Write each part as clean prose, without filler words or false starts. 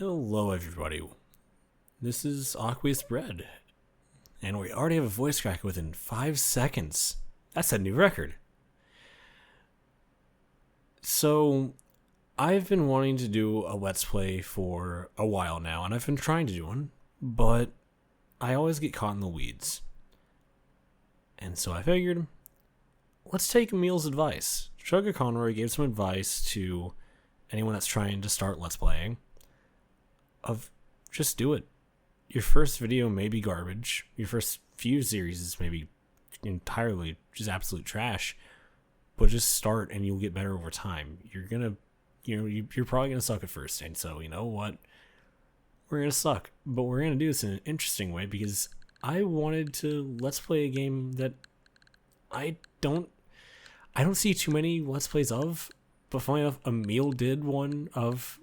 Hello, everybody. This is Aqueous Bread, and we already have a voice crack within 5 seconds. That's a new record. So, I've been wanting to do a Let's Play for a while now, and I've been trying to do one, but I always get caught in the weeds. And so I figured, let's take Emil's advice. Sugar Conroy gave some advice to anyone that's trying to start Let's Playing of just do it. Your first video may be garbage. Your first few series may be entirely just absolute trash, but just start and you'll get better over time. You're probably gonna suck at first, and so you know what? We're gonna suck, but we're gonna do this in an interesting way because I wanted to Let's Play a game that I don't see too many Let's Plays of, but funny enough, Emil did one of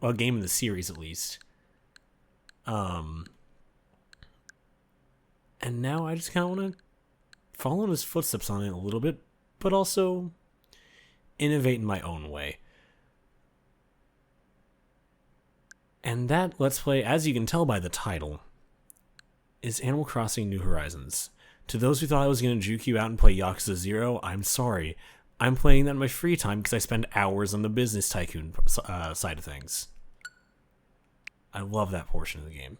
a game in the series at least. And now I just kind of want to follow in his footsteps on it a little bit, but also innovate in my own way. And that Let's Play, as you can tell by the title, is Animal Crossing New Horizons. To those who thought I was going to juke you out and play Yakuza 0, I'm sorry. I'm playing that in my free time because I spend hours on the business tycoon side of things. I love that portion of the game.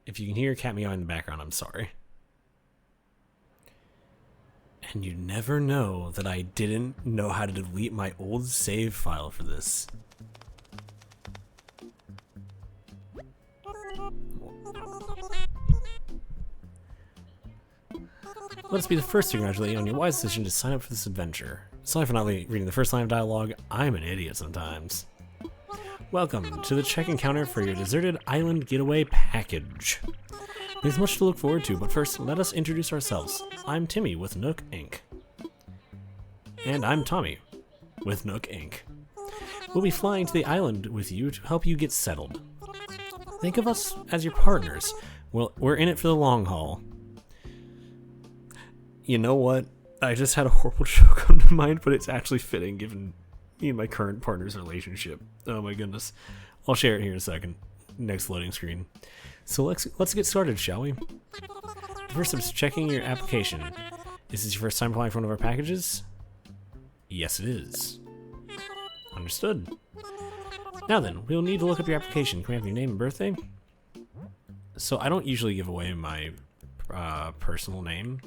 If you can hear a cat meowing in the background, I'm sorry. And you never know that I didn't know how to delete my old save file for this. Let us be the first to congratulate you on your wise decision to sign up for this adventure. Sorry for not reading the first line of dialogue. I'm an idiot sometimes. Welcome to the check-in counter for your deserted island getaway package. There's much to look forward to, but first, let us introduce ourselves. I'm Timmy with Nook Inc. And I'm Tommy with Nook Inc. We'll be flying to the island with you to help you get settled. Think of us as your partners. Well, we're in it for the long haul. You know what? I just had a horrible joke come to mind, but it's actually fitting given me and my current partner's relationship. Oh my goodness. I'll share it here in a second. Next loading screen. So let's get started, shall we? First, I'm just checking your application. Is this your first time applying for one of our packages? Yes, it is. Understood. Now then, we'll need to look up your application. Can we have your name and birthday? So I don't usually give away my personal name,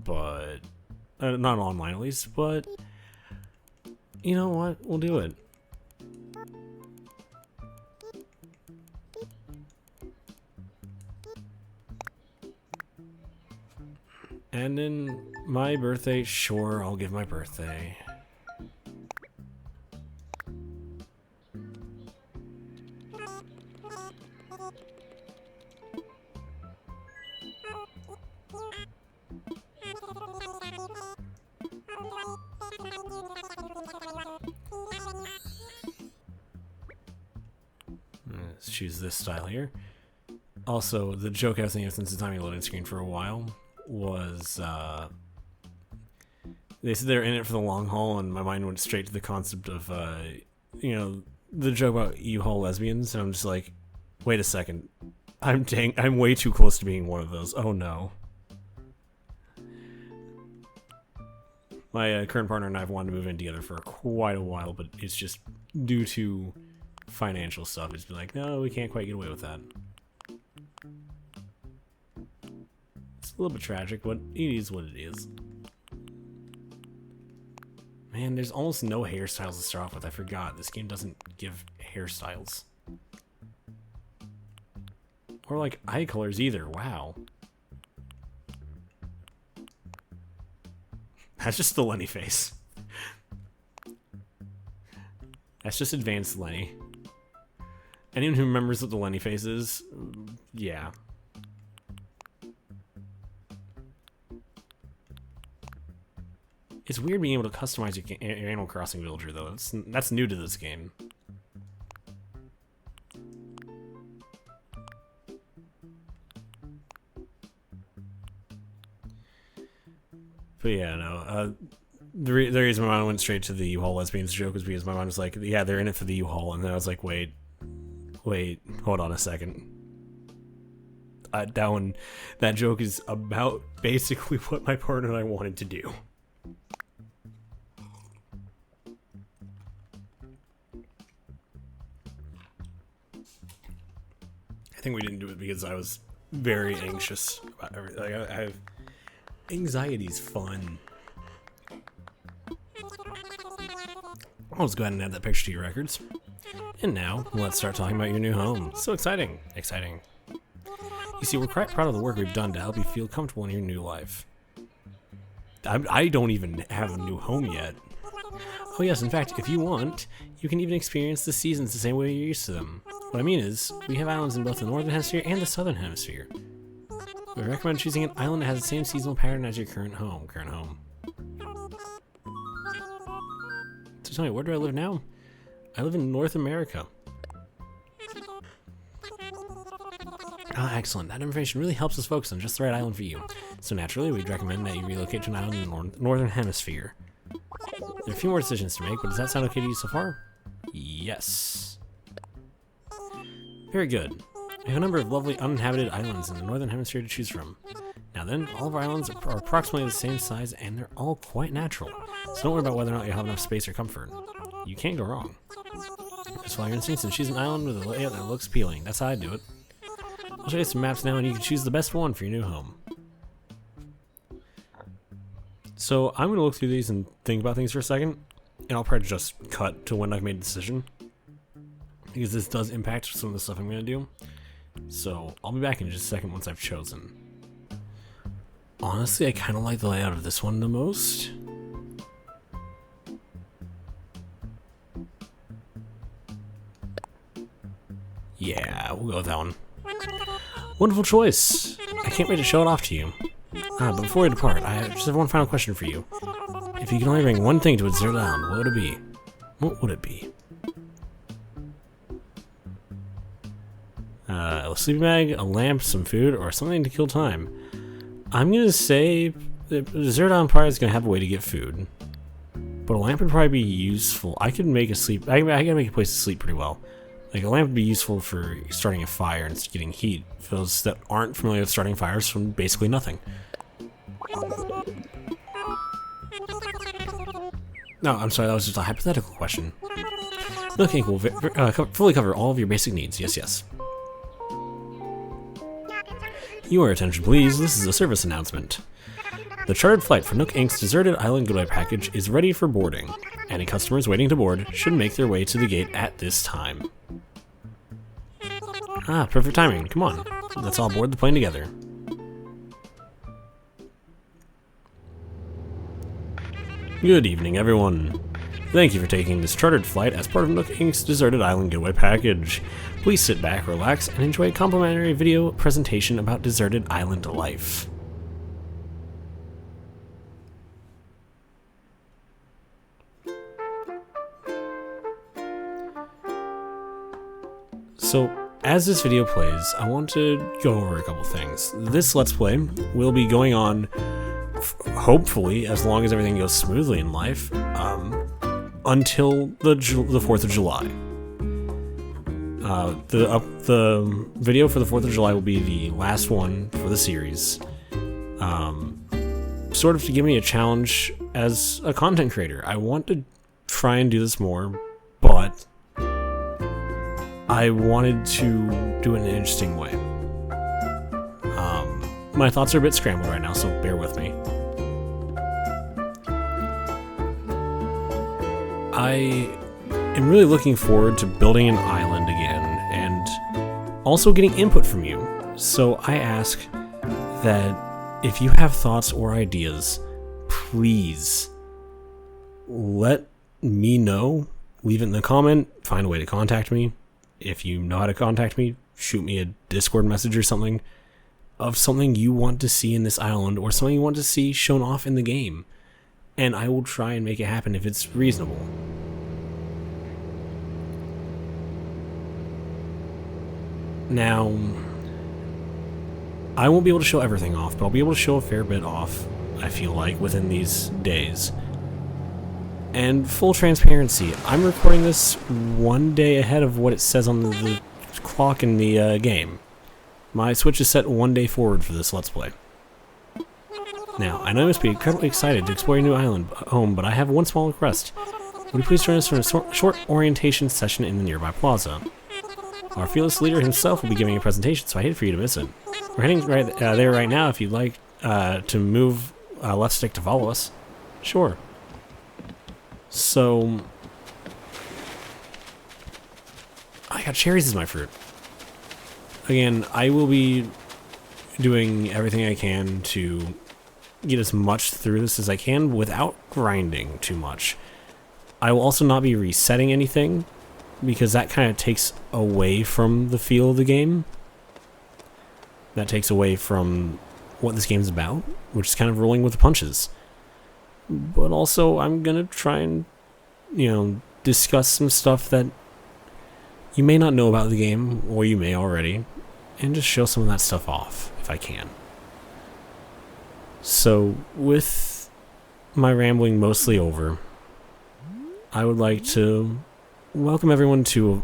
but not online at least, but you know what? We'll do it. And then my birthday, sure, I'll give my birthday. Let's choose this style here. Also, the joke I was thinking of since the time you loaded screen for a while was they said they're in it for the long haul, and my mind went straight to the concept of the joke about U-Haul lesbians, and I'm just like, wait a second, I'm way too close to being one of those. Oh no. My current partner and I have wanted to move in together for quite a while, but it's just due to financial stuff. It's been like, no, we can't quite get away with that. It's a little bit tragic, but it is what it is. Man, there's almost no hairstyles to start off with. I forgot. This game doesn't give hairstyles. Or like eye colors either. Wow. That's just the Lenny face. That's just advanced Lenny. Anyone who remembers what the Lenny face is, yeah. It's weird being able to customize your Animal Crossing villager, though. That's new to this game. But yeah, no. the reason my mind went straight to the U-Haul lesbians joke was because my mind was like, yeah, they're in it for the U-Haul, and then I was like, wait, hold on a second. That joke is about basically what my partner and I wanted to do. I think we didn't do it because I was very anxious about everything. Like, I have anxiety's fun. I'll just go ahead and add that picture to your records. And now, let's start talking about your new home. So exciting. Exciting. You see, we're quite proud of the work we've done to help you feel comfortable in your new life. I don't even have a new home yet. Oh yes, in fact, if you want, you can even experience the seasons the same way you're used to them. What I mean is, we have islands in both the Northern Hemisphere and the Southern Hemisphere. We recommend choosing an island that has the same seasonal pattern as your current home. So tell me, where do I live now? I live in North America. Ah, excellent. That information really helps us focus on just the right island for you. So naturally, we'd recommend that you relocate to an island in the Northern Hemisphere. There are a few more decisions to make, but does that sound okay to you so far? Yes. Very good. We have a number of lovely uninhabited islands in the Northern Hemisphere to choose from. Now then, all of our islands are approximately the same size, and they're all quite natural. So don't worry about whether or not you have enough space or comfort. You can't go wrong. Just follow your instincts and choose an island with a layout that looks appealing. That's how I do it. I'll show you some maps now, and you can choose the best one for your new home. So I'm going to look through these and think about things for a second, and I'll probably just cut to when I've made a decision, because this does impact some of the stuff I'm going to do. So I'll be back in just a second once I've chosen. Honestly, I kind of like the layout of this one the most. Yeah, we'll go with that one. Wonderful choice. I can't wait to show it off to you. But before we depart, I just have one final question for you. If you could only bring one thing to a deserted island, what would it be? What would it be? A sleeping bag, a lamp, some food, or something to kill time. I'm gonna say the deserted island probably is gonna have a way to get food, but a lamp would probably be useful. I could make I can make a place to sleep pretty well. Like, a lamp would be useful for starting a fire and getting heat. For those that aren't familiar with starting fires from basically nothing. No, I'm sorry, that was just a hypothetical question. Okay, we'll fully cover all of your basic needs. Yes. Your attention, please. This is a service announcement. The chartered flight for Nook Inc.'s Deserted Island Goodbye package is ready for boarding. Any customers waiting to board should make their way to the gate at this time. Ah, perfect timing. Come on. Let's all board the plane together. Good evening, everyone. Thank you for taking this chartered flight as part of Nook Inc.'s Deserted Island Getaway package. Please sit back, relax, and enjoy a complimentary video presentation about deserted island life. So, as this video plays, I want to go over a couple things. This Let's Play will be going on, hopefully, as long as everything goes smoothly in life, until the 4th of July. The video for the 4th of July will be the last one for the series. Sort of to give me a challenge as a content creator. I want to try and do this more, but I wanted to do it in an interesting way. My thoughts are a bit scrambled right now, so bear with me. I am really looking forward to building an island again, and also getting input from you. So I ask that if you have thoughts or ideas, please let me know. Leave it in the comment, find a way to contact me. If you know how to contact me, shoot me a Discord message or something of something you want to see in this island or something you want to see shown off in the game. And I will try and make it happen if it's reasonable. Now, I won't be able to show everything off, but I'll be able to show a fair bit off, I feel like, within these days. And full transparency, I'm recording this one day ahead of what it says on the clock in the game. My Switch is set one day forward for this Let's Play. Now, I know you must be incredibly excited to explore your new island home, but I have one small request. Would you please join us for a short orientation session in the nearby plaza? Our fearless leader himself will be giving a presentation, so I hate for you to miss it. We're heading right there right now if you'd like to move left stick to follow us. Sure. So, I got cherries as my fruit. Again, I will be doing everything I can to get as much through this as I can without grinding too much. I will also not be resetting anything, because that kind of takes away from the feel of the game. That takes away from what this game's about, which is kind of rolling with the punches. But also, I'm gonna try and, discuss some stuff that you may not know about the game, or you may already, and just show some of that stuff off, if I can. So, with my rambling mostly over, I would like to welcome everyone to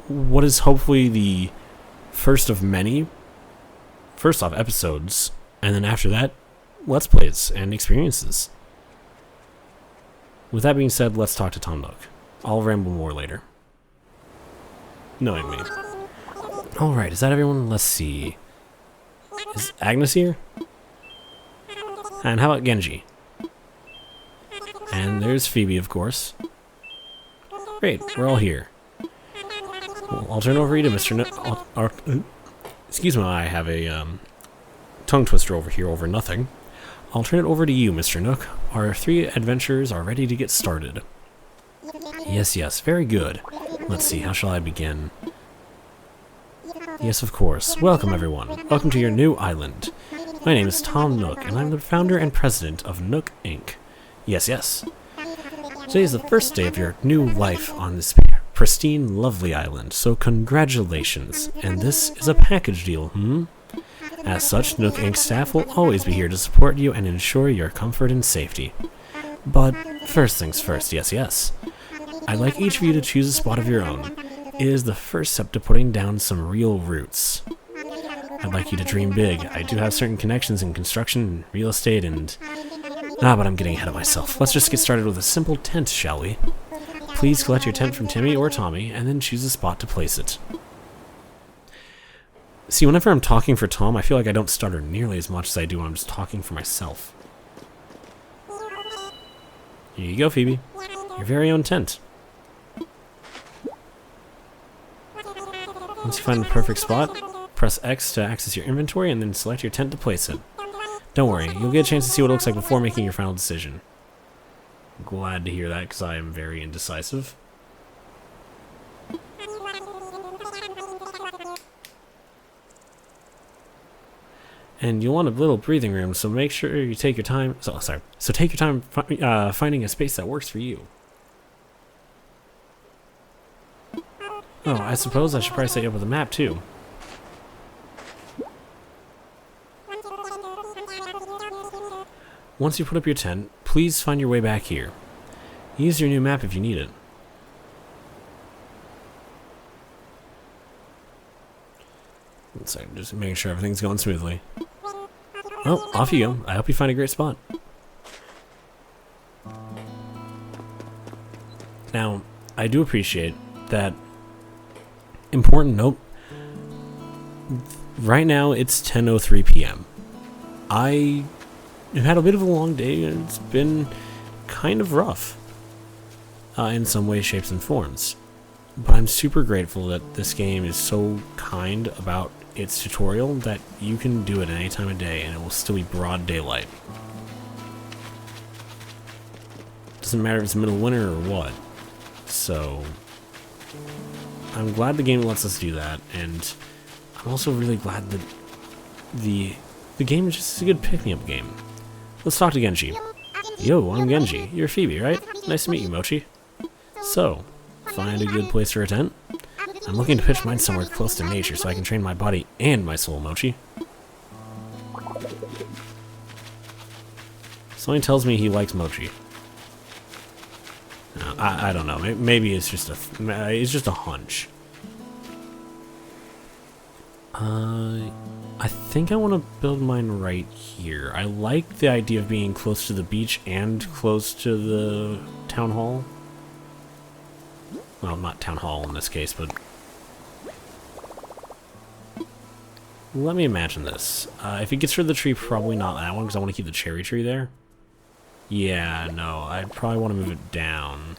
what is hopefully the first of many, first off, episodes, and then after that, Let's Plays and experiences. With that being said, let's talk to Tom Nook. I'll ramble more later. Knowing me. Alright, is that everyone? Let's see. Is Agnes here? And how about Genji? And there's Phoebe, of course. Great, we're all here. Well, I'll turn over you to Mr. Nook. Excuse me, I have a tongue twister over here over nothing. I'll turn it over to you, Mr. Nook. Our 3 adventurers are ready to get started. Yes, very good. Let's see, how shall I begin? Yes, of course. Welcome, everyone. Welcome to your new island. My name is Tom Nook, and I'm the founder and president of Nook Inc. Yes. Today is the first day of your new life on this pristine, lovely island, so congratulations. And this is a package deal, As such, Nook Inc. staff will always be here to support you and ensure your comfort and safety. But first things first, yes. I'd like each of you to choose a spot of your own. It is the first step to putting down some real roots. I'd like you to dream big. I do have certain connections in construction and real estate and... but I'm getting ahead of myself. Let's just get started with a simple tent, shall we? Please collect your tent from Timmy or Tommy, and then choose a spot to place it. See, whenever I'm talking for Tom, I feel like I don't stutter nearly as much as I do when I'm just talking for myself. Here you go, Phoebe. Your very own tent. Once you find the perfect spot, press X to access your inventory and then select your tent to place it. Don't worry, you'll get a chance to see what it looks like before making your final decision. I'm glad to hear that because I am very indecisive. And you'll want a little breathing room, so make sure you take your time. So take your time finding a space that works for you. Oh, I suppose I should probably set you up with a map too. Once you put up your tent, please find your way back here. Use your new map if you need it. So just making sure everything's going smoothly. Well, off you go. I hope you find a great spot. Now, I do appreciate that. Important note. Right now, it's 10:03 p.m. I have had a bit of a long day, and it's been kind of rough. In some ways, shapes, and forms. But I'm super grateful that this game is so kind about its tutorial that you can do it at any time of day and it will still be broad daylight. Doesn't matter if it's middle of winter or what. So I'm glad the game lets us do that, and I'm also really glad that the game is just a good pick-me-up game. Let's talk to Genji. Yo, I'm Genji. You're Phoebe, right? Nice to meet you, Mochi. So, find a good place for a tent? I'm looking to pitch mine somewhere close to nature so I can train my body and my soul, Mochi. Something tells me he likes Mochi. I don't know. Maybe it's just a hunch. I think I want to build mine right here. I like the idea of being close to the beach and close to the town hall. Well, not town hall in this case, but let me imagine this. If it gets rid of the tree, probably not that one, because I want to keep the cherry tree there. Yeah, no, I'd probably want to move it down.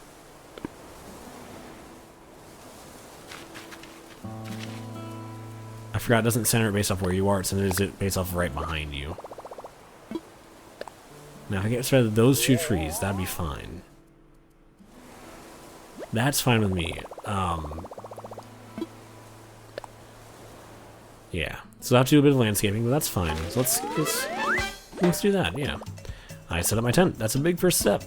I forgot it doesn't center it based off where you are, it centers it based off right behind you. Now, if I get rid of those two trees, that'd be fine. That's fine with me. Yeah. So I have to do a bit of landscaping, but that's fine. So let's do that, yeah. I set up my tent. That's a big first step.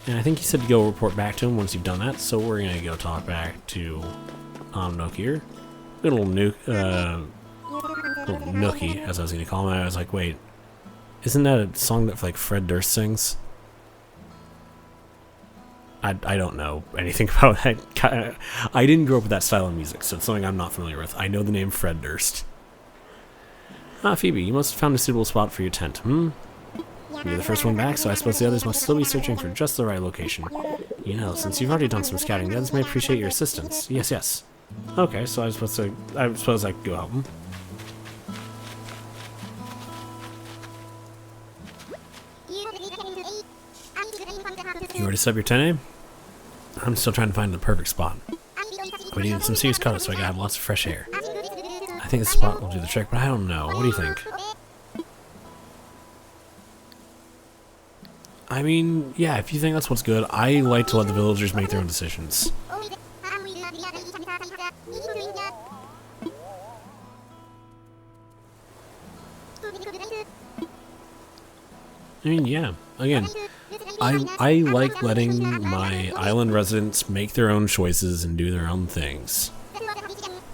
And I think he said to go report back to him once you've done that, so we're gonna go talk back to Nook here. Little Nookie, as I was gonna call him. I was like, wait, isn't that a song that like Fred Durst sings? I don't know anything about that. I didn't grow up with that style of music, so it's something I'm not familiar with. I know the name Fred Durst. Ah, Phoebe, you must have found a suitable spot for your tent, hmm? You're the first one back, so I suppose the others must still be searching for just the right location. You know, since you've already done some scouting, the others may appreciate your assistance. Yes, yes. Okay, so I suppose I could go help them. You already set up your tent, eh? I'm still trying to find the perfect spot. We needed some serious color, so I gotta have lots of fresh air. I think this spot will do the trick, but I don't know. What do you think? I mean, yeah, if you think that's what's good, I like to let the villagers make their own decisions. I mean, yeah, again, I like letting my island residents make their own choices and do their own things.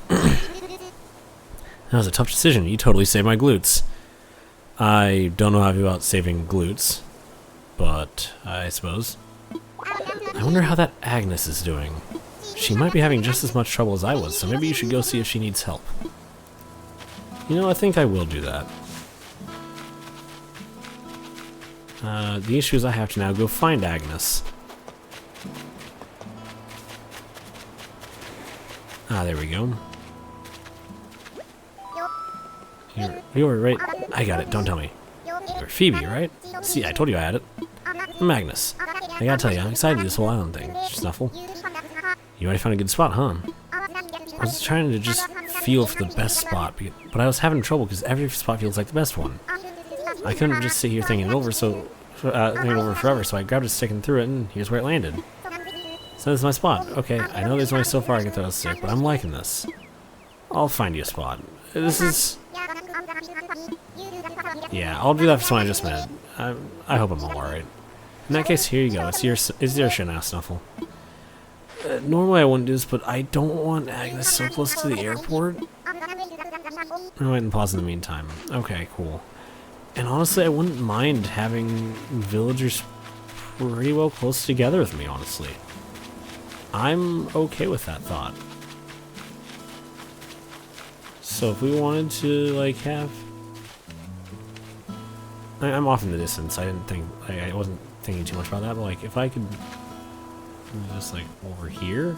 That was a tough decision. You totally saved my glutes. I don't know how I feel about saving glutes, but I suppose. I wonder how that Agnes is doing. She might be having just as much trouble as I was, so maybe you should go see if she needs help. You know, I think I will do that. The issue is I have to now go find Agnes. Ah, there we go. You're right. I got it, don't tell me. You're Phoebe, right? See, I told you I had it. I'm Agnes. I gotta tell you, I'm excited to do this whole island thing, Snuffle. You already found a good spot, huh? I was trying to just feel for the best spot, but I was having trouble because every spot feels like the best one. I couldn't just sit here thinking it over forever, so I grabbed a stick and threw it, and here's where it landed. So this is my spot. Okay, I know there's only so far I can throw a stick, but I'm liking this. I'll find you a spot. This is... Yeah, I'll do that for someone I just met. I hope I'm alright. In that case, here you go. It's your shit now, Snuffle. Normally I wouldn't do this, but I don't want Agnes so close to the airport. I'll wait and pause in the meantime. Okay, cool. And honestly, I wouldn't mind having villagers pretty well close together with me, honestly. I'm okay with that thought. So if we wanted to, like, have... I'm off in the distance. I didn't think... I wasn't thinking too much about that, but, like, if I could... Just, like, over here...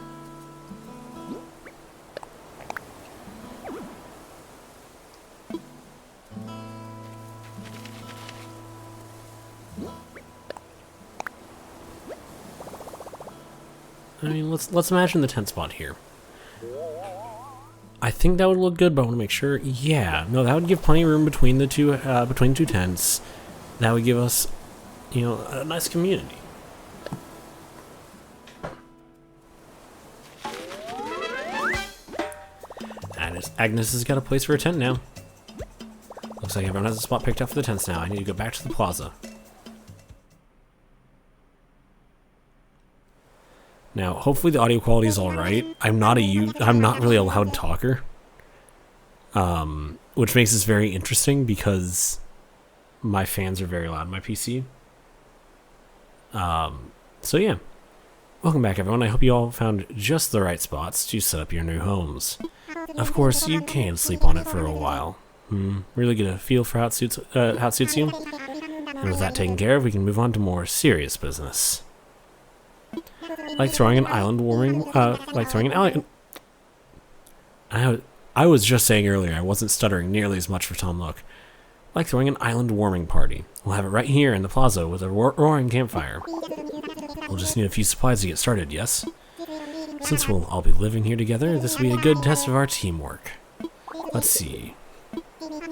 I mean, let's imagine the tent spot here. I think that would look good, but I want to make sure. Yeah, no, that would give plenty of room between the two tents. That would give us, you know, a nice community. Agnes has got a place for a tent now. Looks like everyone has a spot picked up for the tents now. I need to go back to the plaza. Now, hopefully the audio quality is alright. I'm not really a loud talker. Which makes this very interesting because my fans are very loud on my PC. So yeah. Welcome back, everyone. I hope you all found just the right spots to set up your new homes. Of course, you can sleep on it for a while. Really get a feel for how it suits you. And with that taken care of, we can move on to more serious business. Like throwing an island warming, I was just saying earlier I wasn't stuttering nearly as much for Tom Nook. Like throwing an island warming party. We'll have it right here in the plaza with a roaring campfire. We'll just need a few supplies to get started, yes? Since we'll all be living here together, this will be a good test of our teamwork. Let's see.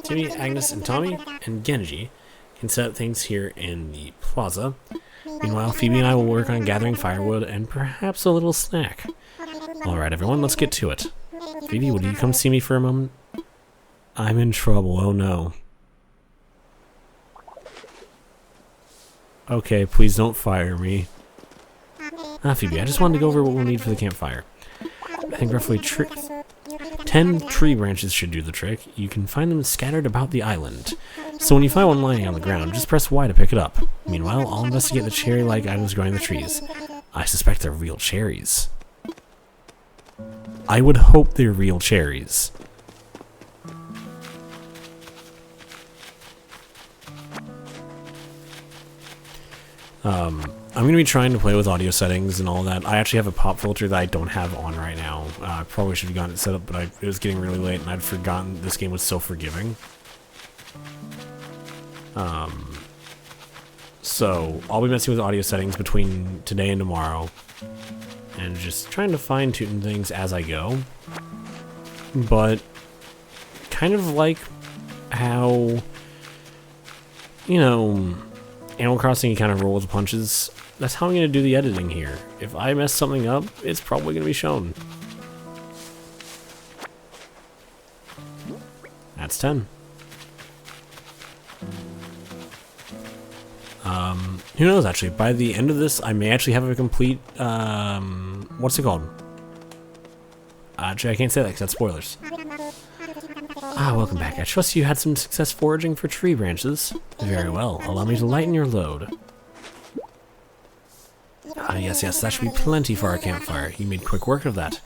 Timmy, Agnes, and Tommy, and Genji can set up things here in the plaza. Meanwhile, Phoebe and I will work on gathering firewood and perhaps a little snack. Alright, everyone, let's get to it. Phoebe, would you come see me for a moment? I'm in trouble, oh no. Okay, please don't fire me. Phoebe, I just wanted to go over what we'll need for the campfire. I think roughly 10 tree branches should do the trick. You can find them scattered about the island. So when you find one lying on the ground, just press Y to pick it up. Meanwhile, I'll investigate the cherry-like items growing in the trees. I suspect they're real cherries. I would hope they're real cherries. I'm going to be trying to play with audio settings and all that. I actually have a pop filter that I don't have on right now. I probably should have gotten it set up, but it was getting really late and I'd forgotten this game was so forgiving. So I'll be messing with audio settings between today and tomorrow. And just trying to fine-tune things as I go. But kind of like how, you know, Animal Crossing, you kind of roll with the punches. That's how I'm going to do the editing here. If I mess something up, it's probably going to be shown. That's 10. Who knows, actually. By the end of this, I may actually have a complete, what's it called? Actually, I can't say that because that's spoilers. Welcome back. I trust you had some success foraging for tree branches. Very well. Allow me to lighten your load. Yes, that should be plenty for our campfire. You made quick work of that.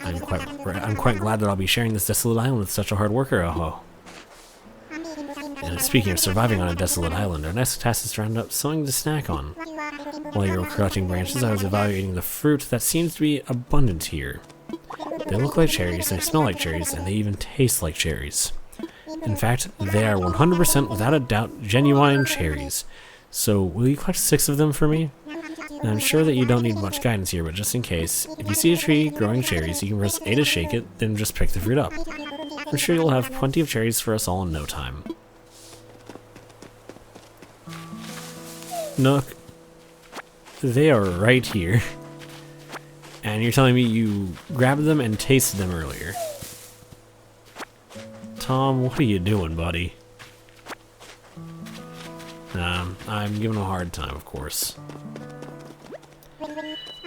I'm quite glad that I'll be sharing this desolate island with such a hard worker, oh. And speaking of surviving on a desolate island, our next task is to round up something to snack on. While you were collecting branches, I was evaluating the fruit that seems to be abundant here. They look like cherries, they smell like cherries, and they even taste like cherries. In fact, they are 100% without a doubt genuine cherries. So, will you collect 6 of them for me? Now, I'm sure that you don't need much guidance here, but just in case, if you see a tree growing cherries, you can press A to shake it, then just pick the fruit up. I'm sure you'll have plenty of cherries for us all in no time. Nook, they are right here. And you're telling me you grabbed them and tasted them earlier. Tom, what are you doing, buddy? I'm giving him a hard time, of course.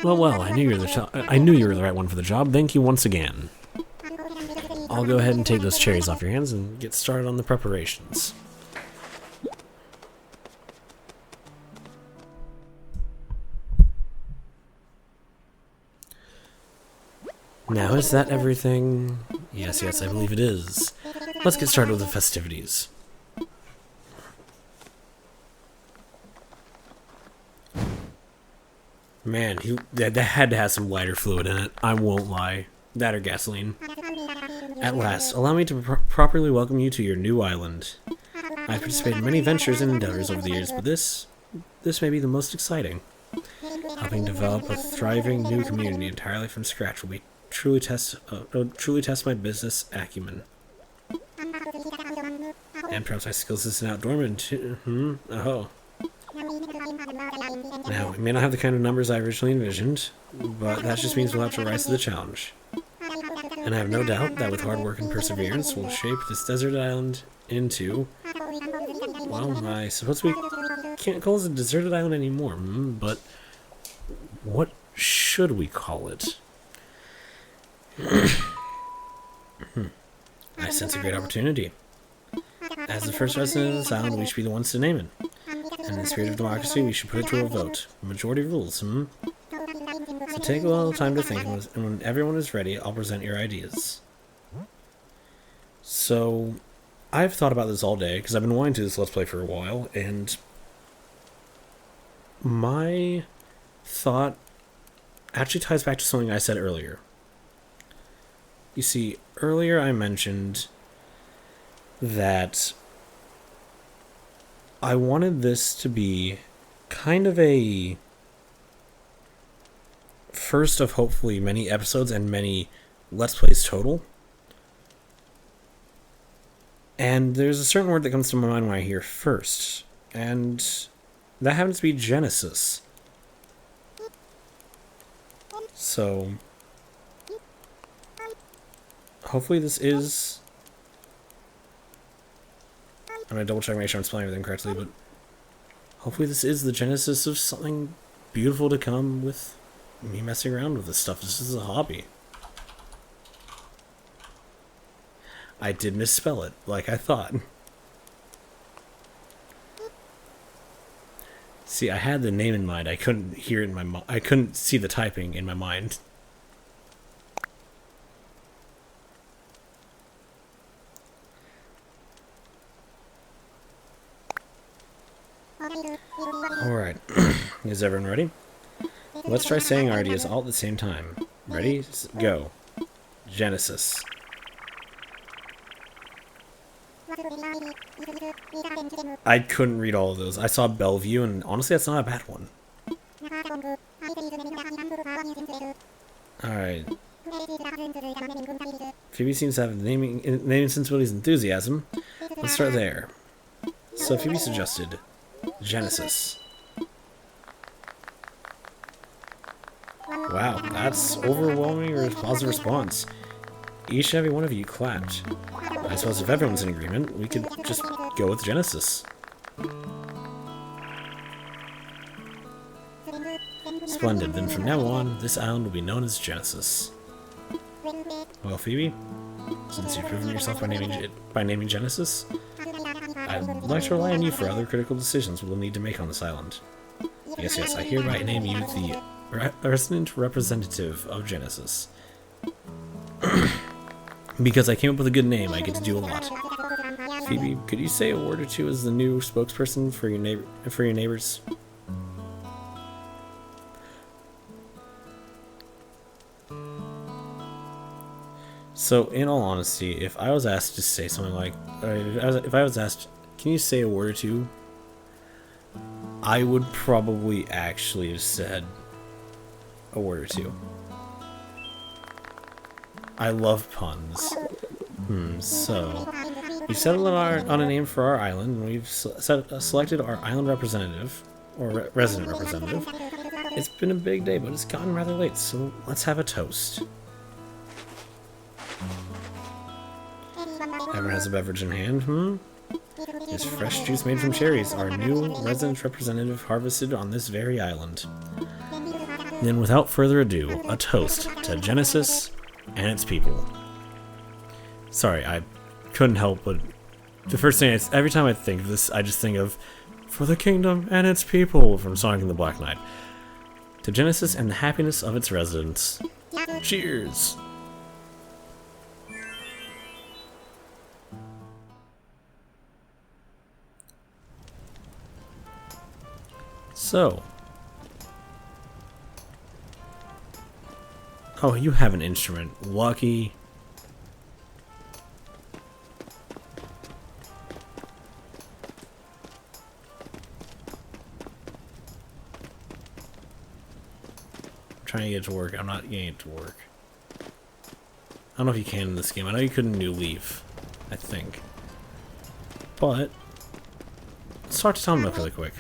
Well, I knew you were the right one for the job. Thank you once again. I'll go ahead and take those cherries off your hands and get started on the preparations. Now, is that everything? Yes, I believe it is. Let's get started with the festivities. Man, that had to have some lighter fluid in it. I won't lie. That or gasoline. At last, allow me to properly welcome you to your new island. I've participated in many ventures and endeavors over the years, but this may be the most exciting. Helping develop a thriving new community entirely from scratch will be truly test my business acumen. And perhaps my skills as an outdoorman too. Oh. Now, we may not have the kind of numbers I originally envisioned, but that just means we'll have to rise to the challenge. And I have no doubt that with hard work and perseverance, we'll shape this desert island into... Well, I suppose we can't call this a deserted island anymore, but what should we call it? I sense a great opportunity. As the first resident of this island, we should be the ones to name it. And in the spirit of democracy, we should put it to a vote. Majority rules, hmm? So take a little time to think, and when everyone is ready, I'll present your ideas. So, I've thought about this all day, because I've been wanting to do this Let's Play for a while, and my thought actually ties back to something I said earlier. You see, earlier I mentioned that I wanted this to be kind of a first of hopefully many episodes and many Let's Plays total. And there's a certain word that comes to my mind when I hear first, and that happens to be Genesis. So, hopefully this is... I'm going to double check and make sure I'm spelling everything correctly, but hopefully this is the genesis of something beautiful to come with me messing around with this stuff. This is a hobby. I did misspell it, like I thought. See, I had the name in mind. I couldn't hear it in my I couldn't see the typing in my mind. Alright, is everyone ready? Let's try saying our ideas all at the same time. Ready? Go. Genesis. I couldn't read all of those. I saw Bellevue, and honestly, that's not a bad one. Alright. Phoebe seems to have naming sensibilities enthusiasm. Let's start there. So Phoebe suggested Genesis. Wow, that's overwhelming positive response. Each and every one of you clapped. I suppose if everyone's in agreement, we could just go with Genesis. Splendid, then from now on, this island will be known as Genesis. Well, Phoebe, since you've proven yourself by naming Genesis, I'd like to rely on you for other critical decisions we'll need to make on this island. Yes, I hereby name you the resident representative of Genesis. Because I came up with a good name, I get to do a lot. Phoebe, could you say a word or two as the new spokesperson for your neighbors? So, in all honesty, if I was asked to say something like, if I was asked, can you say a word or two? I would probably actually have said a word or two. I love puns. So, we've settled on a name for our island, and we've selected our island representative, or resident representative. It's been a big day, but it's gotten rather late, so let's have a toast. Everyone has a beverage in hand, It's fresh juice made from cherries, our new resident representative harvested on this very island. Then, without further ado, a toast to Genesis and its people. Sorry, I couldn't help but... The first thing every time I think of this, I just think of For the Kingdom and its People from Sonic and the Black Knight. To Genesis and the happiness of its residents. Cheers! So... Oh, you have an instrument. Lucky. I'm trying to get it to work. I'm not getting it to work. I don't know if you can in this game. I know you couldn't New Leaf. I think. But... let's talk to Tom Nook really quick.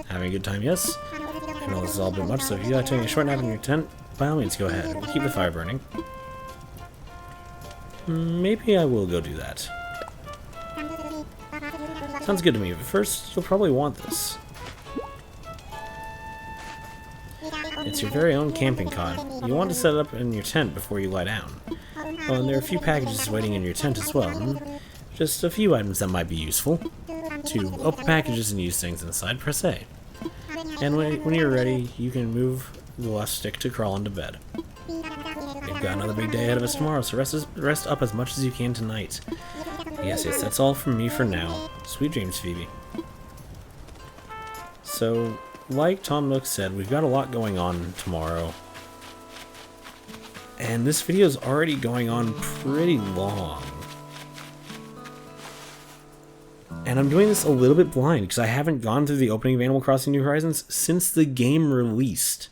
Having a good time, yes? I know this is all a bit much, so if you like taking a short nap in your tent, by all means, go ahead. We'll keep the fire burning. Maybe I will go do that. Sounds good to me, but first, you'll probably want this. It's your very own camping cot. You want to set it up in your tent before you lie down. Oh, and there are a few packages waiting in your tent as well. just a few items that might be useful. To open packages and use things inside, press A. And when you're ready, you can move the left stick to crawl into bed. We've got another big day ahead of us tomorrow, so rest up as much as you can tonight. Yes, that's all from me for now. Sweet dreams, Phoebe. So, like Tom Nook said, we've got a lot going on tomorrow. And this video is already going on pretty long. And I'm doing this a little bit blind because I haven't gone through the opening of Animal Crossing New Horizons since the game released.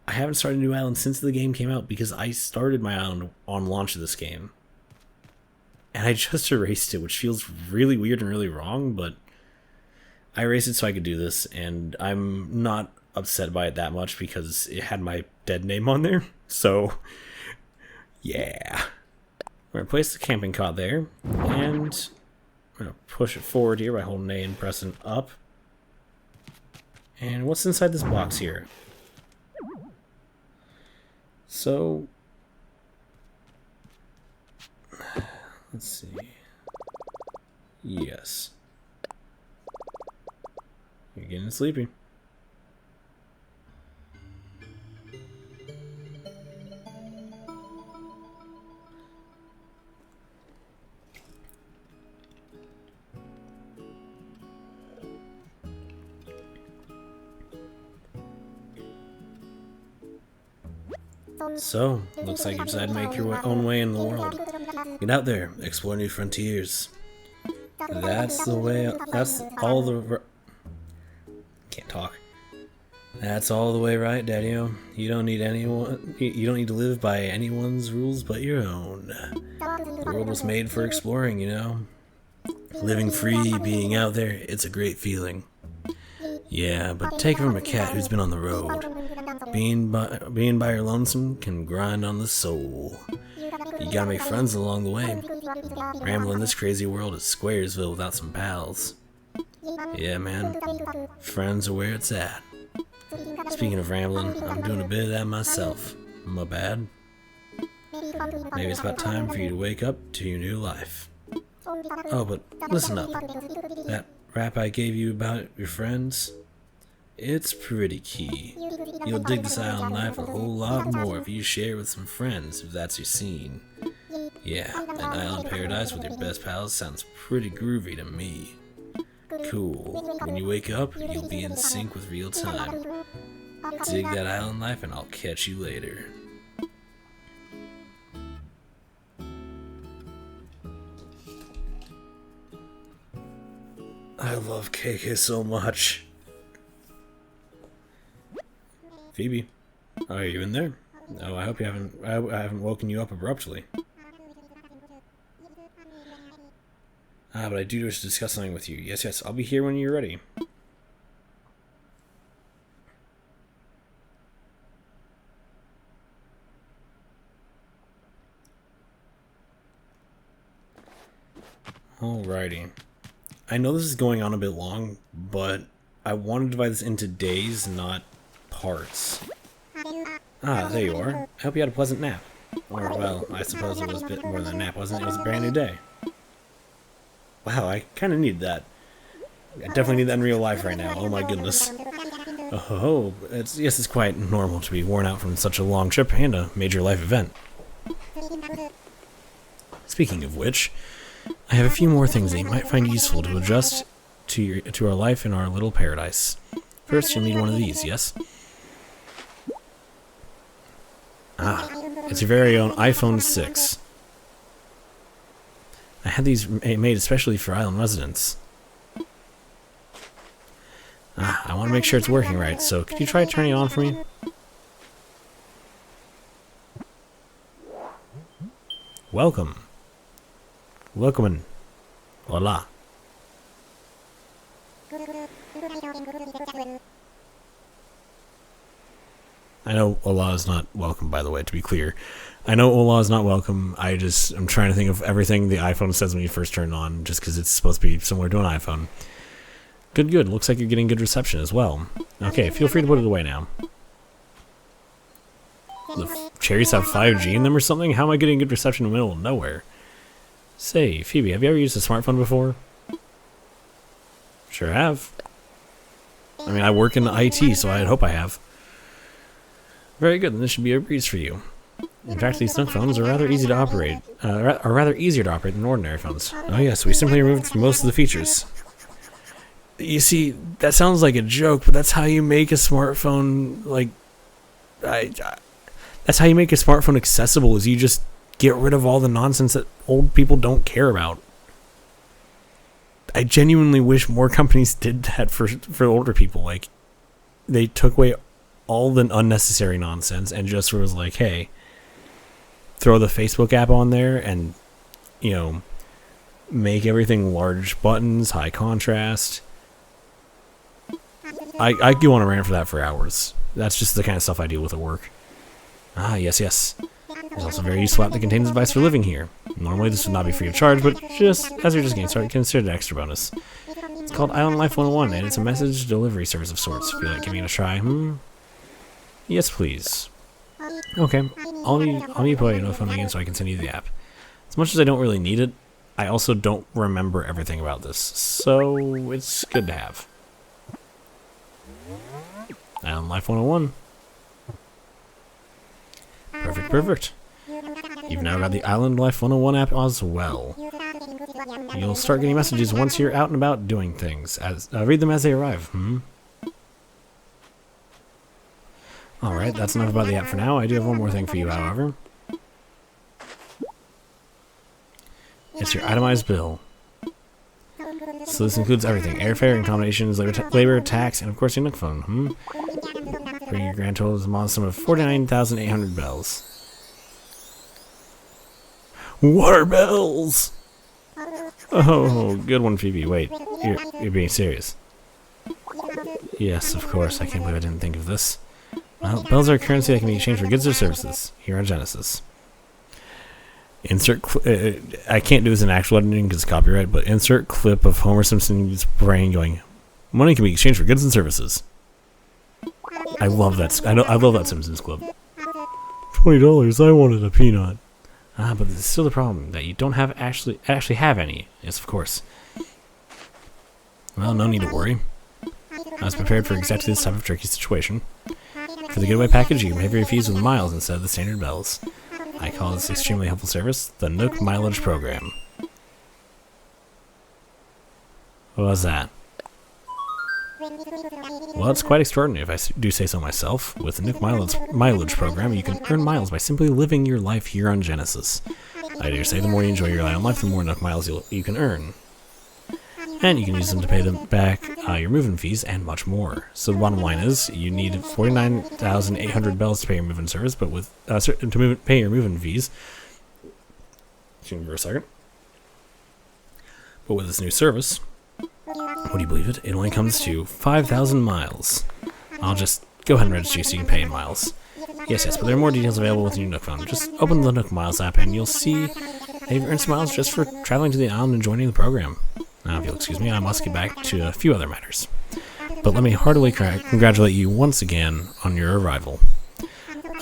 I haven't started a new island since the game came out because I started my island on launch of this game. And I just erased it, which feels really weird and really wrong, but I erased it so I could do this, and I'm not upset by it that much because it had my dead name on there. So, yeah. We're going to place the camping cot there, and we're going to push it forward here by holding A and pressing up. And what's inside this box here? So, let's see. Yes. You're getting sleepy. So, looks like you decided to make your own way in the world. Get out there, explore new frontiers. That's the way, that's all the... Can't talk. That's all the way right, Daddy-o. You don't need to live by anyone's rules but your own. The world was made for exploring, you know? Living free, being out there, it's a great feeling. Yeah, but take it from a cat who's been on the road. Being by your lonesome can grind on the soul. You gotta make friends along the way. Rambling this crazy world is Squaresville without some pals. Yeah, man. Friends are where it's at. Speaking of rambling, I'm doing a bit of that myself. My bad. Maybe it's about time for you to wake up to your new life. Oh, but listen up. That rap I gave you about your friends, it's pretty key. You'll dig this island life a whole lot more if you share with some friends, if that's your scene. Yeah, an island paradise with your best pals sounds pretty groovy to me. Cool. When you wake up, you'll be in sync with real time. Dig that island life and I'll catch you later. I love KK so much. Phoebe, are you in there? Oh, I hope you haven't. I haven't woken you up abruptly. But I do wish to discuss something with you. Yes, I'll be here when you're ready. Alrighty. I know this is going on a bit long, but I want to divide this into days, not parts. Ah, there you are. I hope you had a pleasant nap. Or, well, I suppose it was a bit more than a nap, wasn't it? It was a brand new day. Wow, I kind of need that. I definitely need that in real life right now. Oh my goodness. Oh, it's quite normal to be worn out from such a long trip and a major life event. Speaking of which, I have a few more things that you might find useful to adjust to our life in our little paradise. First, you'll need one of these, yes? Ah, it's your very own iPhone 6. I had these made especially for island residents. Ah, I want to make sure it's working right, so could you try turning it on for me? Welcome. Welcome. Hola. I know hola is not welcome, by the way, to be clear. I know hola is not welcome. I'm trying to think of everything the iPhone says when you first turn it on, just because it's supposed to be similar to an iPhone. Good. Looks like you're getting good reception as well. Okay, feel free to put it away now. The cherries have 5G in them or something? How am I getting good reception in the middle of nowhere? Say, Phoebe, have you ever used a smartphone before? Sure have. I mean, I work in IT, so I'd hope I have. Very good, then this should be a breeze for you. In fact, these Nook phones are rather easy to operate, are rather easier to operate than ordinary phones. Oh yes, we simply removed most of the features. You see, that sounds like a joke, but that's how you make a smartphone, like, that's how you make a smartphone accessible, is you just get rid of all the nonsense that old people don't care about. I genuinely wish more companies did that for older people. Like, they took away all the unnecessary nonsense and just was like, hey, throw the Facebook app on there and, you know, make everything large buttons, high contrast. I could go on a rant for that for hours. That's just the kind of stuff I deal with at work. Ah, yes, yes. There's also a very useful app that contains advice for living here. Normally this would not be free of charge, but just as you're just getting started, consider it an extra bonus. It's called Island Life 101, and it's a message delivery service of sorts. Feel like giving it a try? Yes, please. Okay, I'll need to put your phone again so I can send you the app. As much as I don't really need it, I also don't remember everything about this, so it's good to have. Island Life 101. Perfect, perfect. You've now got the Island Life 101 app as well. You'll start getting messages once you're out and about doing things. Read them as they arrive. Alright, that's enough about the app for now. I do have one more thing for you, however. It's your itemized bill. So this includes everything. Airfare, accommodations, labor, tax, and of course your Nook phone. Bringing your grand total to a modest sum of 49,800 bells. Water bells! Oh, good one, Phoebe. Wait, you're being serious. Yes, of course. I can't believe I didn't think of this. Well, bells are a currency that can be exchanged for goods or services here on Genesis. Insert. I can't do this in actual editing because it's copyright, but insert clip of Homer Simpson's brain going, "Money can be exchanged for goods and services." I love that. I love that Simpsons clip. $20. I wanted a peanut. But there's still the problem that you don't have actually have any. Yes, of course. Well, no need to worry. I was prepared for exactly this type of tricky situation. For the getaway package, you can pay for your fees with miles instead of the standard bells. I call this extremely helpful service the Nook Mileage Program. What was that? Well, it's quite extraordinary if I do say so myself. With the Nook Mileage Program, you can earn miles by simply living your life here on Genesis. I dare say the more you enjoy your island life, the more Nook miles you can earn. And you can use them to pay them back your move-in fees and much more. So the bottom line is, you need 49,800 bells to pay your move-in service, but with pay your move-in fees. Excuse me for a second. But with this new service, would you believe it? It only comes to 5,000 miles. I'll just go ahead and register you so you can pay in miles. Yes, but there are more details available with your Nook phone. Just open the Nook Miles app and you'll see that you've earned some miles just for traveling to the island and joining the program. Now, if you'll excuse me, I must get back to a few other matters. But let me heartily congratulate you once again on your arrival.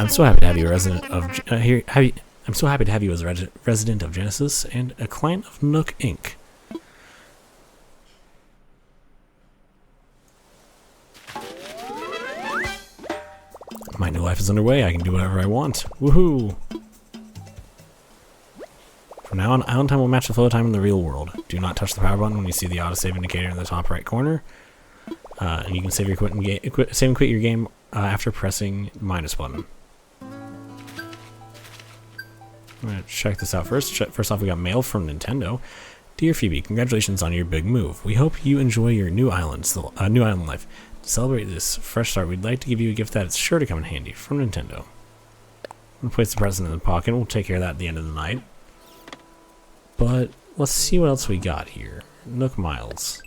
I'm so happy to have you a resident of I'm so happy to have you as a resident of Genesis and a client of Nook Inc. My new life is underway. I can do whatever I want. Woohoo! From now on, Island Time will match the flow time in the real world. Do not touch the power button when you see the autosave indicator in the top right corner. And you can save and quit your game after pressing the minus button. I'm going to check this out first. First off, we got mail from Nintendo. Dear Phoebe, congratulations on your big move. We hope you enjoy your new island life. To celebrate this fresh start, we'd like to give you a gift that's sure to come in handy from Nintendo. I'm going to place the present in the pocket. We'll take care of that at the end of the night. But let's see what else we got here. Nook Miles.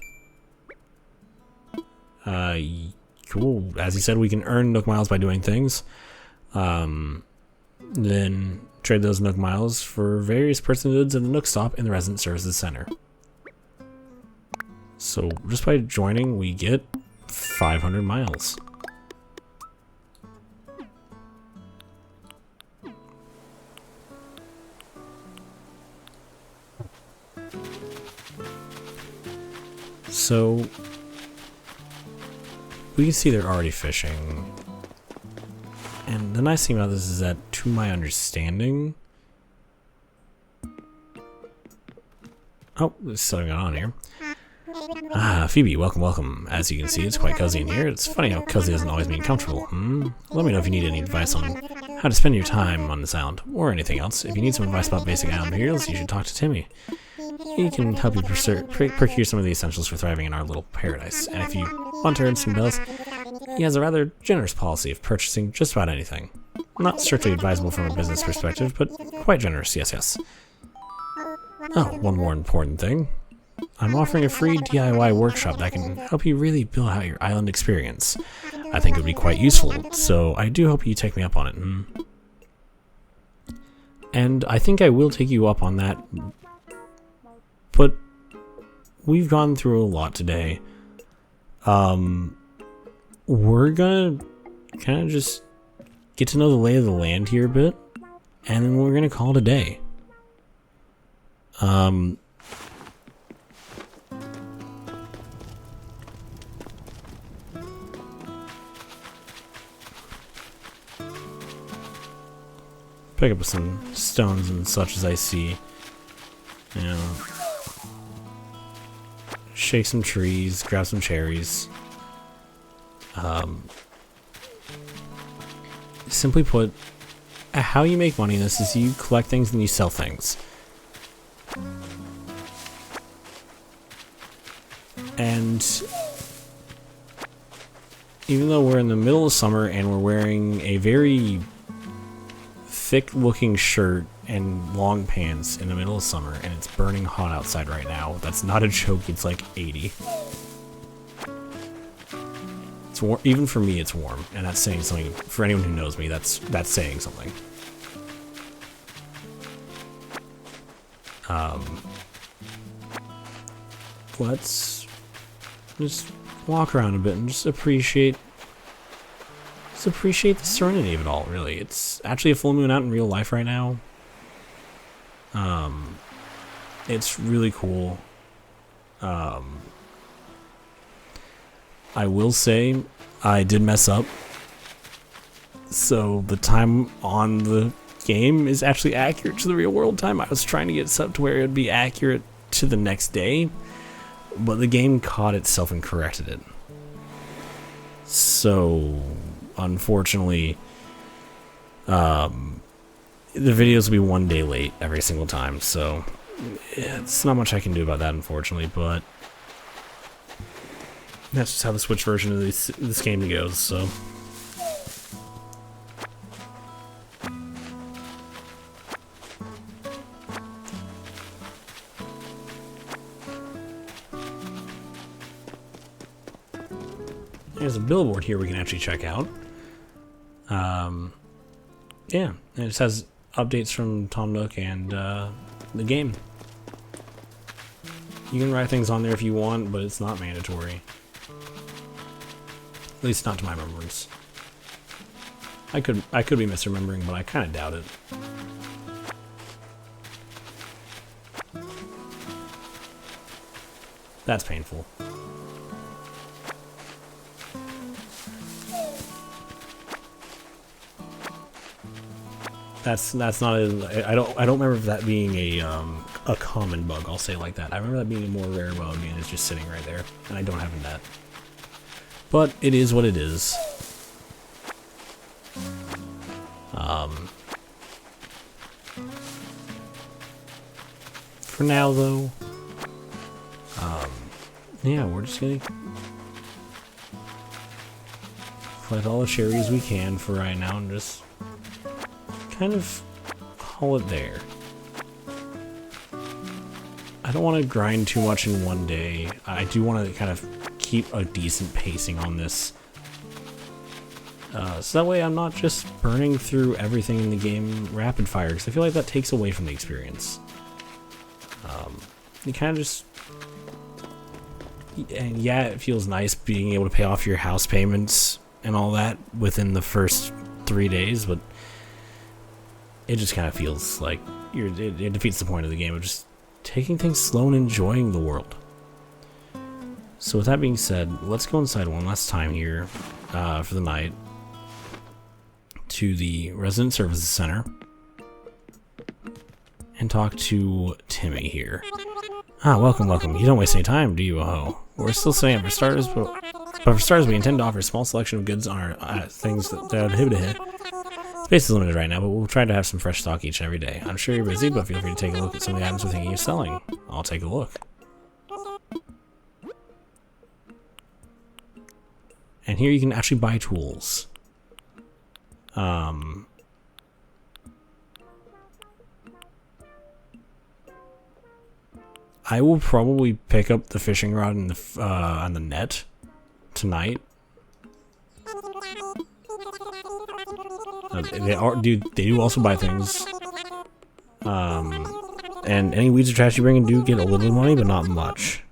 Cool. As he said, we can earn Nook Miles by doing things. Then trade those Nook Miles for various personal goods at the Nook Stop in the Resident Services Center. So just by joining, we get 500 miles. So we can see they're already fishing. And the nice thing about this is that, to my understanding... Oh, there's something going on here. Ah, Phoebe, welcome, welcome. As you can see, it's quite cozy in here. It's funny how cozy doesn't always mean comfortable. Let me know if you need any advice on how to spend your time on this island, or anything else. If you need some advice about basic island materials, you should talk to Timmy. He can help you procure some of the essentials for thriving in our little paradise. And if you want to earn some bells, he has a rather generous policy of purchasing just about anything. Not strictly advisable from a business perspective, but quite generous, yes. Oh, one more important thing. I'm offering a free DIY workshop that can help you really build out your island experience. I think it would be quite useful, so I do hope you take me up on it. And I think I will take you up on that, but we've gone through a lot today. We're gonna kind of just get to know the lay of the land here a bit, and then we're gonna call it a day. Pick up some stones and such as I see. You know, shake some trees, grab some cherries. Simply put, how you make money in this is you collect things and you sell things. And even though we're in the middle of summer and we're wearing a very thick looking shirt and long pants in the middle of summer and it's burning hot outside right now, that's not a joke, it's like 80. It's warm, even for me it's warm, and that's saying something. For anyone who knows me, that's saying something. Let's just walk around a bit and just appreciate the serenity of it all, really. It's actually a full moon out in real life right now. It's really cool. I will say, I did mess up. So the time on the game is actually accurate to the real world time. I was trying to get it set up to where it would be accurate to the next day, but the game caught itself and corrected it. So, unfortunately, the videos will be one day late every single time, so it's not much I can do about that, unfortunately, but that's just how the Switch version of this game goes, so. There's a billboard here we can actually check out. Yeah, and it says updates from Tom Nook and the game. You can write things on there if you want, but it's not mandatory. At least not to my remembrance. I could be misremembering, but I kind of doubt it. That's painful. That's not a, I don't remember that being a common bug, I'll say it like that. I remember that being a more rare bug and it's just sitting right there, and I don't have that. But it is what it is. For now though, yeah, we're just gonna collect all the cherries we can for right now and just kind of call it there. I don't want to grind too much in one day. I do want to kind of keep a decent pacing on this. So that way I'm not just burning through everything in the game rapid fire, because I feel like that takes away from the experience. You kind of just... And yeah, it feels nice being able to pay off your house payments and all that within the first 3 days, but it just kind of feels like it defeats the point of the game of just taking things slow and enjoying the world. So with that being said, let's go inside one last time here for the night to the Resident Services Center and talk to Timmy here. Ah, welcome, welcome. You don't waste any time, do you? Oh, we're still saying for starters, but for starters, we intend to offer a small selection of goods on our things that space is limited right now, but we'll try to have some fresh stock each and every day. I'm sure you're busy, but feel free to take a look at some of the items we're thinking of selling. I'll take a look. And here you can actually buy tools. I will probably pick up the fishing rod and the on the net tonight. They do also buy things. And any weeds or trash you bring in do get a little bit of money, but not much.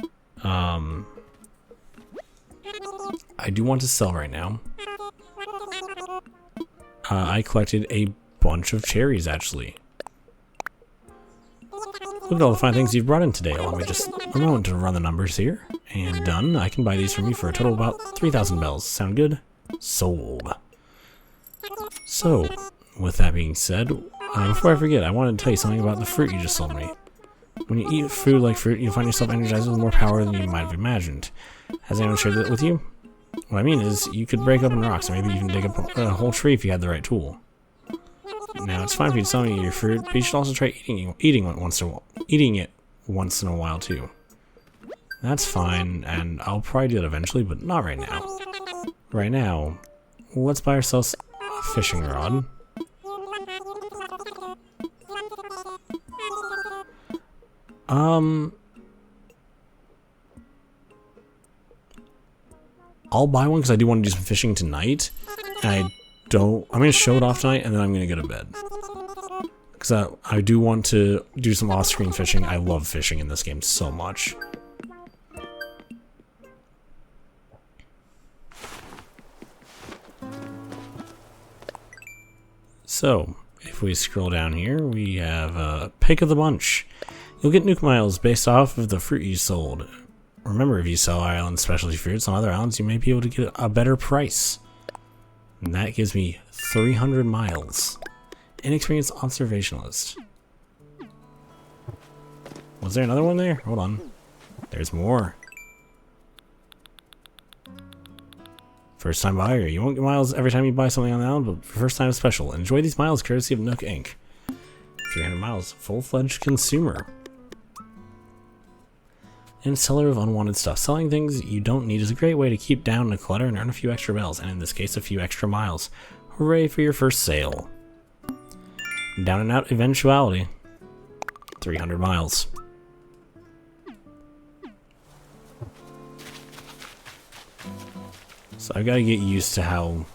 I do want to sell right now. I collected a bunch of cherries, actually. Look at all the fine things you've brought in today. Allow me just a moment to run the numbers here. And done. I can buy these from you for a total of about 3,000 bells. Sound good? Sold. So, with that being said, before I forget, I wanted to tell you something about the fruit you just sold me. When you eat food like fruit, you find yourself energized with more power than you might have imagined. Has anyone shared that with you? What I mean is, you could break open rocks, or maybe even dig up a whole tree if you had the right tool. Now, it's fine for you to sell me your fruit, but you should also try eating it once in a while too. That's fine, and I'll probably do it eventually, but not right now. Right now, let's buy ourselves a fishing rod. I'll buy one because I do want to do some fishing tonight. And I'm going to show it off tonight and then I'm going to go to bed. Because I do want to do some off-screen fishing. I love fishing in this game so much. So, if we scroll down here, we have Pick of the Bunch. You'll get Nuke Miles based off of the fruit you sold. Remember, if you sell island specialty fruits on other islands, you may be able to get a better price. And that gives me 300 miles. Inexperienced observationalist. Was there another one there? Hold on. There's more. First time buyer. You won't get miles every time you buy something on the island, but for first time special. Enjoy these miles courtesy of Nook Inc. 300 miles. Full-fledged consumer. And seller of unwanted stuff. Selling things you don't need is a great way to keep down the clutter and earn a few extra bells, and in this case, a few extra miles. Hooray for your first sale. Down and out eventuality. 300 miles. So I've got to get used to how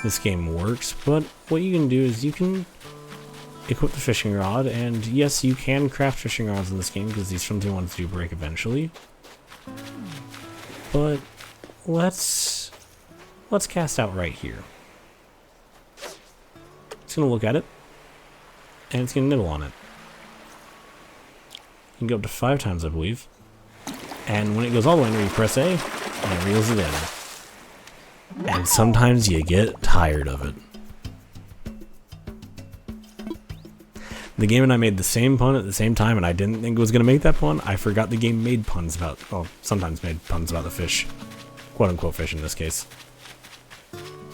this game works, but what you can do is you can equip the fishing rod, and yes, you can craft fishing rods in this game because these from the ones do break eventually. But let's cast out right here. It's gonna look at it, and it's gonna nibble on it. You can go up to 5 times, I believe. And when it goes all the way under, you press A, and it reels it in. And sometimes you get tired of it. The game and I made the same pun at the same time, and I didn't think it was going to make that pun. I forgot the game made puns about, well, sometimes made puns about the fish. Quote-unquote fish in this case.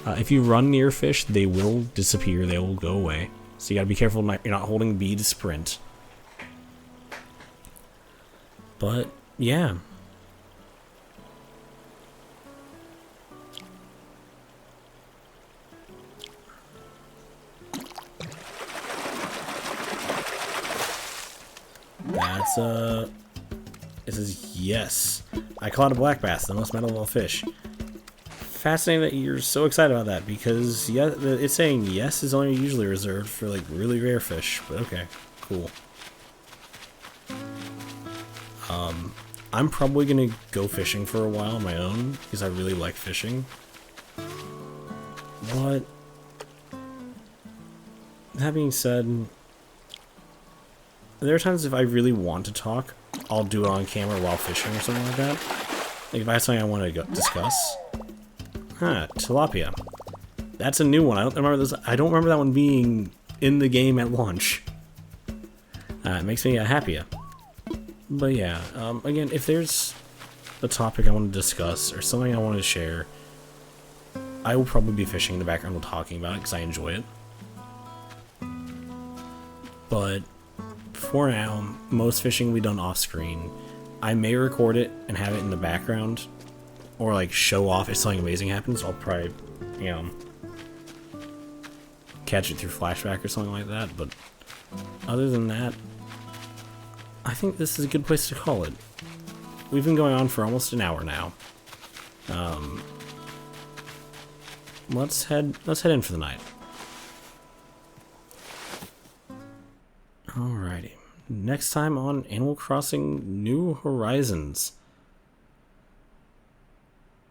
If you run near fish, they will disappear, they will go away. So you gotta be careful you're not holding B to sprint. But, yeah. That's, it says yes. I caught a black bass, the most medalable fish. Fascinating that you're so excited about that, because yeah, it's saying yes is only usually reserved for like really rare fish, but okay, cool. I'm probably gonna go fishing for a while on my own, because I really like fishing. But that being said, there are times if I really want to talk, I'll do it on camera while fishing or something like that. Like if I have something I want to discuss. Tilapia. That's a new one. I don't remember this. I don't remember that one being in the game at launch. It makes me happier. But yeah, again, if there's a topic I want to discuss or something I want to share, I will probably be fishing in the background while talking about it because I enjoy it. But for now, most fishing will be done off screen. I may record it and have it in the background, or like show off if something amazing happens. I'll probably, you know, catch it through flashback or something like that. But other than that, I think this is a good place to call it. We've been going on for almost an hour now. Let's head in for the night. Alrighty. Next time on Animal Crossing New Horizons,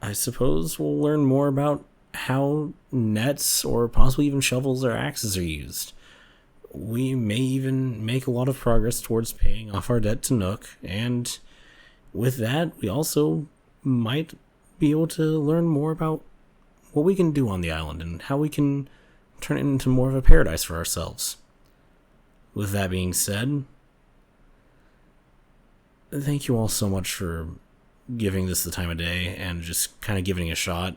I suppose we'll learn more about how nets or possibly even shovels or axes are used. We may even make a lot of progress towards paying off our debt to Nook, and with that, we also might be able to learn more about what we can do on the island and how we can turn it into more of a paradise for ourselves. With that being said, thank you all so much for giving this the time of day and just kind of giving it a shot.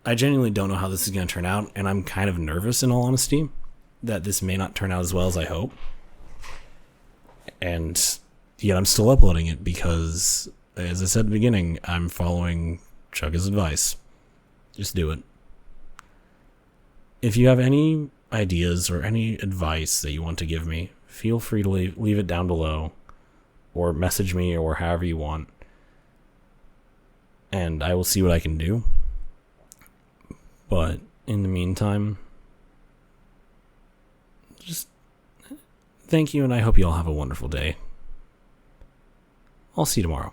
I genuinely don't know how this is going to turn out, and I'm kind of nervous, in all honesty, that this may not turn out as well as I hope. And yet I'm still uploading it because, as I said at the beginning, I'm following Chugga's advice. Just do it. If you have any ideas or any advice that you want to give me, feel free to leave it down below, or message me, or however you want, and I will see what I can do. But in the meantime, just thank you, and I hope you all have a wonderful day. I'll see you tomorrow.